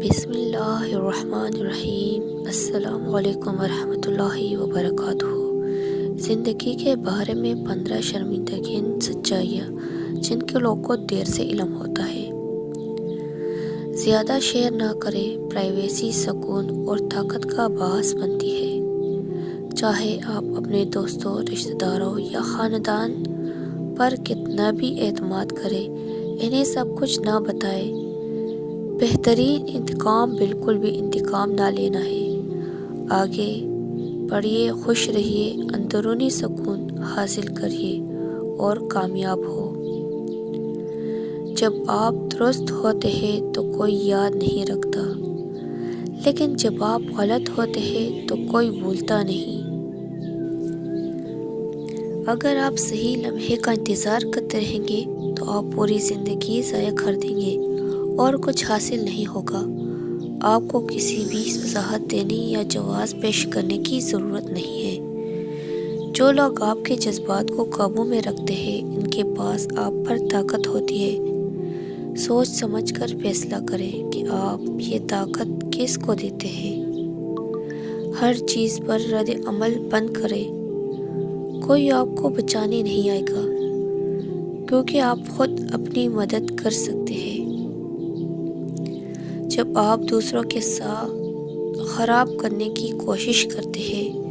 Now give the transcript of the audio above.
بسم اللہ الرحمن الرحیم۔ السلام علیکم ورحمۃ اللہ وبرکاتہ۔ زندگی کے بارے میں 15 شرمندگی سچائیاں جن کے لوگوں کو دیر سے علم ہوتا ہے۔ زیادہ شیئر نہ کریں، پرائیویسی سکون اور طاقت کا باعث بنتی ہے۔ چاہے آپ اپنے دوستوں، رشتہ داروں یا خاندان پر کتنا بھی اعتماد کریں، انہیں سب کچھ نہ بتائیں۔ بہترین انتقام بالکل بھی انتقام نہ لینا ہے۔ آگے بڑھیے، خوش رہیے، اندرونی سکون حاصل کریے اور کامیاب ہو۔ جب آپ درست ہوتے ہیں تو کوئی یاد نہیں رکھتا، لیکن جب آپ غلط ہوتے ہیں تو کوئی بھولتا نہیں۔ اگر آپ صحیح لمحے کا انتظار کرتے رہیں گے تو آپ پوری زندگی ضائع کر دیں گے اور کچھ حاصل نہیں ہوگا۔ آپ کو کسی بھی وضاحت دینے یا جواز پیش کرنے کی ضرورت نہیں ہے۔ جو لوگ آپ کے جذبات کو قابو میں رکھتے ہیں، ان کے پاس آپ پر طاقت ہوتی ہے۔ سوچ سمجھ کر فیصلہ کریں کہ آپ یہ طاقت کس کو دیتے ہیں۔ ہر چیز پر رد عمل بند کریں۔ کوئی آپ کو بچانے نہیں آئے گا، کیونکہ آپ خود اپنی مدد کر سکتے ہیں۔ جب آپ دوسروں کے ساتھ خراب کرنے کی کوشش کرتے ہیں